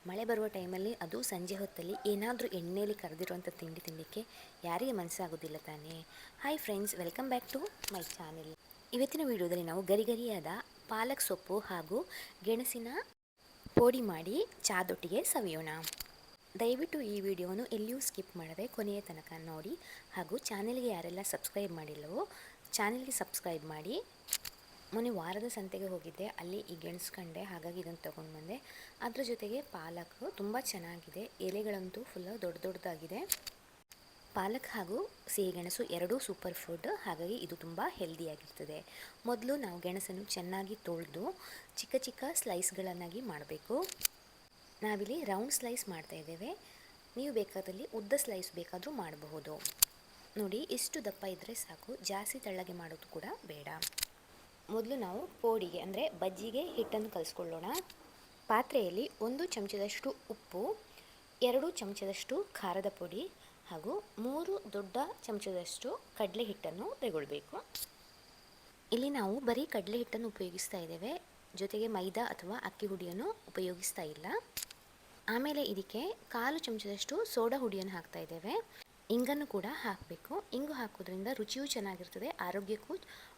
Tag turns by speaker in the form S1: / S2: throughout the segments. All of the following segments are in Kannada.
S1: ಮಳೆ ಬರುವ ಟೈಮಲ್ಲಿ ಅದು ಸಂಜೆ ಹೊತ್ತಲ್ಲಿ ಏನಾದರೂ ಎಣ್ಣೆಯಲ್ಲಿ ಕರೆದಿರುವಂಥ ತಿಂಡಿ ತಿನ್ನಲಿಕ್ಕೆ ಯಾರಿಗೆ ಮನಸ್ಸಾಗೋದಿಲ್ಲ ತಾನೇ. Hi friends, welcome back to my channel. ಇವತ್ತಿನ ವಿಡಿಯೋದಲ್ಲಿ ನಾವು ಗರಿಗರಿಯಾದ ಪಾಲಕ್ ಸೊಪ್ಪು ಹಾಗೂ ಗೆಣಸಿನ ಪೋಡಿ ಮಾಡಿ ಚಾದೊಟ್ಟಿಗೆ ಸವಿಯೋಣ. ದಯವಿಟ್ಟು ಈ ವಿಡಿಯೋವನ್ನು ಎಲ್ಲಿಯೂ ಸ್ಕಿಪ್ ಮಾಡದೆ ಕೊನೆಯ ತನಕ ನೋಡಿ, ಹಾಗೂ ಚಾನೆಲ್ಗೆ ಯಾರೆಲ್ಲ ಸಬ್ಸ್ಕ್ರೈಬ್ ಮಾಡಿಲ್ಲವೋ ಚಾನೆಲ್ಗೆ ಸಬ್ಸ್ಕ್ರೈಬ್ ಮಾಡಿ. ಮೊನ್ನೆ ವಾರದ ಸಂತೆಗೆ ಹೋಗಿದ್ದೆ, ಅಲ್ಲಿ ಈ ಗೆಣಸು ಕಂಡೆ, ಹಾಗಾಗಿ ಇದನ್ನು ತೊಗೊಂಡು ಬಂದೆ. ಅದ್ರ ಜೊತೆಗೆ ಪಾಲಕ್ ತುಂಬ ಚೆನ್ನಾಗಿದೆ, ಎಲೆಗಳಂತೂ ಫುಲ್ಲು ದೊಡ್ಡದಾಗಿದೆ. ಪಾಲಕ್ ಹಾಗೂ ಸಿಹಿಗೆಣಸು ಎರಡೂ ಸೂಪರ್ ಫುಡ್, ಹಾಗಾಗಿ ಇದು ತುಂಬ ಹೆಲ್ದಿಯಾಗಿರ್ತದೆ. ಮೊದಲು ನಾವು ಗೆಣಸನ್ನು ಚೆನ್ನಾಗಿ ತೊಳೆದು ಚಿಕ್ಕ ಚಿಕ್ಕ ಸ್ಲೈಸ್ಗಳನ್ನಾಗಿ ಮಾಡಬೇಕು. ನಾವಿಲ್ಲಿ ರೌಂಡ್ ಸ್ಲೈಸ್ ಮಾಡ್ತಾಯಿದ್ದೇವೆ, ನೀವು ಬೇಕಾದಲ್ಲಿ ಉದ್ದ ಸ್ಲೈಸ್ ಬೇಕಾದರೂ ಮಾಡಬಹುದು. ನೋಡಿ, ಇಷ್ಟು ದಪ್ಪ ಇದ್ದರೆ ಸಾಕು, ಜಾಸ್ತಿ ತೆಳ್ಳಗೆ ಮಾಡೋದು ಕೂಡ ಬೇಡ. ಮೊದಲು ನಾವು ಪೋಡಿಗೆ ಅಂದರೆ ಬಜ್ಜಿಗೆ ಹಿಟ್ಟನ್ನು ಕಲಿಸ್ಕೊಳ್ಳೋಣ. ಪಾತ್ರೆಯಲ್ಲಿ 1 ಚಮಚದಷ್ಟು ಉಪ್ಪು, 2 ಚಮಚದಷ್ಟು ಖಾರದ ಪುಡಿ ಹಾಗೂ 3 ದೊಡ್ಡ ಚಮಚದಷ್ಟು ಕಡಲೆ ಹಿಟ್ಟನ್ನು ತಗೊಳ್ಬೇಕು. ಇಲ್ಲಿ ನಾವು ಬರೀ ಕಡಲೆ ಹಿಟ್ಟನ್ನು ಉಪಯೋಗಿಸ್ತಾ ಇದ್ದೇವೆ, ಜೊತೆಗೆ ಮೈದಾ ಅಥವಾ ಅಕ್ಕಿ ಹುಡಿಯನ್ನು ಉಪಯೋಗಿಸ್ತಾ ಇಲ್ಲ. ಆಮೇಲೆ ಇದಕ್ಕೆ 1/4 ಚಮಚದಷ್ಟು ಸೋಡಾ ಹುಡಿಯನ್ನು ಹಾಕ್ತಾ ಇದ್ದೇವೆ. ಇಂಗನ್ನು ಕೂಡ ಹಾಕಬೇಕು. ಇಂಗು ಹಾಕೋದ್ರಿಂದ ರುಚಿಯೂ ಚೆನ್ನಾಗಿರ್ತದೆ, ಆರೋಗ್ಯಕ್ಕೂ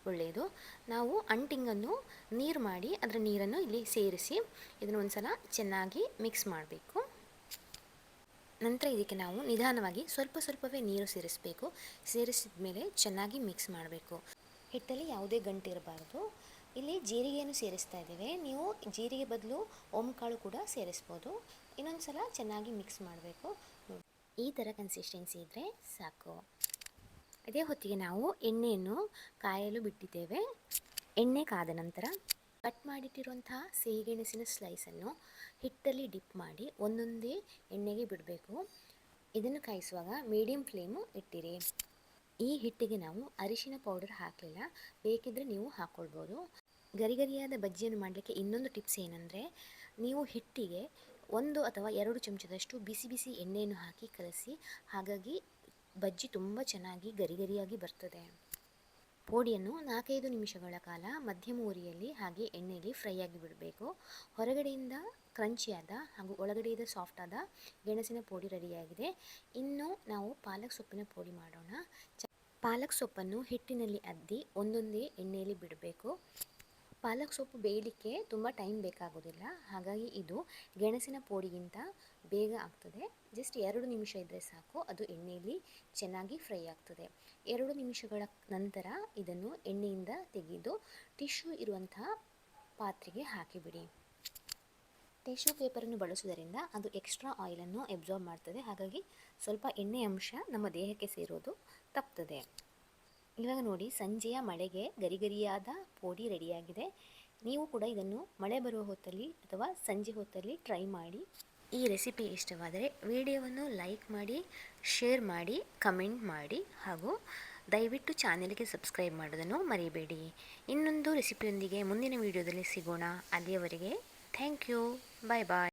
S1: ಒಳ್ಳೆಯದು. ನಾವು ಅಂಟಿಂಗನ್ನು ನೀರು ಮಾಡಿ ಅದರ ನೀರನ್ನು ಇಲ್ಲಿ ಸೇರಿಸಿ ಇದನ್ನು ಒಂದು ಸಲ ಚೆನ್ನಾಗಿ ಮಿಕ್ಸ್ ಮಾಡಬೇಕು. ನಂತರ ಇದಕ್ಕೆ ನಾವು ನಿಧಾನವಾಗಿ ಸ್ವಲ್ಪವೇ ನೀರು ಸೇರಿಸಬೇಕು. ಸೇರಿಸಿದ ಮೇಲೆ ಚೆನ್ನಾಗಿ ಮಿಕ್ಸ್ ಮಾಡಬೇಕು. ಹಿಟ್ಟಲ್ಲಿ ಯಾವುದೇ ಗಂಟಿರಬಾರ್ದು. ಇಲ್ಲಿ ಜೀರಿಗೆಯನ್ನು ಸೇರಿಸ್ತಾ ಇದ್ದೇವೆ, ನೀವು ಜೀರಿಗೆ ಬದಲು ಓಂಕಾಳು ಕೂಡ ಸೇರಿಸ್ಬೋದು. ಇನ್ನೊಂದು ಸಲ ಚೆನ್ನಾಗಿ ಮಿಕ್ಸ್ ಮಾಡಬೇಕು. ಈ ಥರ ಕನ್ಸಿಸ್ಟೆನ್ಸಿ ಇದ್ದರೆ ಸಾಕು. ಅದೇ ಹೊತ್ತಿಗೆ ನಾವು ಎಣ್ಣೆಯನ್ನು ಕಾಯಲು ಬಿಟ್ಟಿದ್ದೇವೆ. ಎಣ್ಣೆ ಕಾದ ನಂತರ ಕಟ್ ಮಾಡಿಟ್ಟಿರುವಂತಹ ಸಿಹಿಗೆಣಸಿನ ಸ್ಲೈಸನ್ನು ಹಿಟ್ಟಲ್ಲಿ ಡಿಪ್ ಮಾಡಿ ಒಂದೊಂದೇ ಎಣ್ಣೆಗೆ ಬಿಡಬೇಕು. ಇದನ್ನು ಕಾಯಿಸುವಾಗ ಮೀಡಿಯಂ ಫ್ಲೇಮು ಇಟ್ಟಿರಿ. ಈ ಹಿಟ್ಟಿಗೆ ನಾವು ಅರಿಶಿನ ಪೌಡರ್ ಹಾಕಲಿಲ್ಲ, ಬೇಕಿದ್ದರೆ ನೀವು ಹಾಕ್ಕೊಳ್ಬೋದು. ಗರಿಗರಿಯಾದ ಬಜ್ಜಿಯನ್ನು ಮಾಡಲಿಕ್ಕೆ ಇನ್ನೊಂದು ಟಿಪ್ಸ್ ಏನಂದರೆ, ನೀವು ಹಿಟ್ಟಿಗೆ 1 ಅಥವಾ 2 ಚಮಚದಷ್ಟು ಬಿಸಿ ಎಣ್ಣೆಯನ್ನು ಹಾಕಿ ಕಲಸಿ, ಹಾಗಾಗಿ ಬಜ್ಜಿ ತುಂಬ ಚೆನ್ನಾಗಿ ಗರಿಗರಿಯಾಗಿ ಬರ್ತದೆ. ಪೋಡಿಯನ್ನು 4-5 ನಿಮಿಷಗಳ ಕಾಲ ಮಧ್ಯಮ ಉರಿಯಲ್ಲಿ ಹಾಗೆ ಎಣ್ಣೆಯಲ್ಲಿ ಫ್ರೈ ಆಗಿ ಬಿಡಬೇಕು. ಹೊರಗಡೆಯಿಂದ ಕ್ರಂಚಿಯಾದ ಹಾಗೂ ಒಳಗಡೆಯಿಂದ ಸಾಫ್ಟ್ ಆದ ಗೆಣಸಿನ ಪೋಡಿ ರೆಡಿಯಾಗಿದೆ. ಇನ್ನು ನಾವು ಪಾಲಕ್ ಸೊಪ್ಪಿನ ಪೋಡಿ ಮಾಡೋಣ. ಪಾಲಕ್ ಸೊಪ್ಪನ್ನು ಹಿಟ್ಟಿನಲ್ಲಿ ಅದ್ದಿ ಒಂದೊಂದೇ ಎಣ್ಣೆಯಲ್ಲಿ ಬಿಡಬೇಕು. ಪಾಲಕ್ ಸೊಪ್ಪು ಬೇಯಲಿಕ್ಕೆ ತುಂಬ ಟೈಮ್ ಬೇಕಾಗೋದಿಲ್ಲ, ಹಾಗಾಗಿ ಇದು ಗೆಣಸಿನ ಪೋಡಿಗಿಂತ ಬೇಗ ಆಗ್ತದೆ. ಜಸ್ಟ್ 2 ನಿಮಿಷ ಇದ್ದರೆ ಸಾಕು, ಅದು ಎಣ್ಣೆಯಲ್ಲಿ ಚೆನ್ನಾಗಿ ಫ್ರೈ ಆಗ್ತದೆ. 2 ನಿಮಿಷಗಳ ನಂತರ ಇದನ್ನು ಎಣ್ಣೆಯಿಂದ ತೆಗೆದು ಟಿಶ್ಯೂ ಇರುವಂತಹ ಪಾತ್ರೆಗೆ ಹಾಕಿಬಿಡಿ. ಟಿಶ್ಯೂ ಪೇಪರನ್ನು ಬಳಸುವುದರಿಂದ ಅದು ಎಕ್ಸ್ಟ್ರಾ ಆಯಿಲನ್ನು ಅಬ್ಸಾರ್ಬ್ ಮಾಡ್ತದೆ, ಹಾಗಾಗಿ ಸ್ವಲ್ಪ ಎಣ್ಣೆ ಅಂಶ ನಮ್ಮ ದೇಹಕ್ಕೆ ಸೇರೋದು ತಪ್ತದೆ. ಇವಾಗ ನೋಡಿ, ಸಂಜೆಯ ಮಳೆಗೆ ಗರಿಗರಿಯಾದ ಪೋಡಿ ರೆಡಿಯಾಗಿದೆ. ನೀವು ಕೂಡ ಇದನ್ನು ಮಳೆ ಬರುವ ಹೊತ್ತಲ್ಲಿ ಅಥವಾ ಸಂಜೆ ಹೊತ್ತಲ್ಲಿ ಟ್ರೈ ಮಾಡಿ. ಈ ರೆಸಿಪಿ ಇಷ್ಟವಾದರೆ ವಿಡಿಯೋವನ್ನು ಲೈಕ್ ಮಾಡಿ, ಶೇರ್ ಮಾಡಿ, ಕಮೆಂಟ್ ಮಾಡಿ, ಹಾಗೂ ದಯವಿಟ್ಟು ಚಾನೆಲ್ಗೆ ಸಬ್ಸ್ಕ್ರೈಬ್ ಮಾಡೋದನ್ನು ಮರಿಬೇಡಿ. ಇನ್ನೊಂದು ರೆಸಿಪಿಯೊಂದಿಗೆ ಮುಂದಿನ ವಿಡಿಯೋದಲ್ಲಿ ಸಿಗೋಣ. ಅಲ್ಲಿಯವರೆಗೆ ಥ್ಯಾಂಕ್ ಯು, ಬಾಯ್ ಬಾಯ್.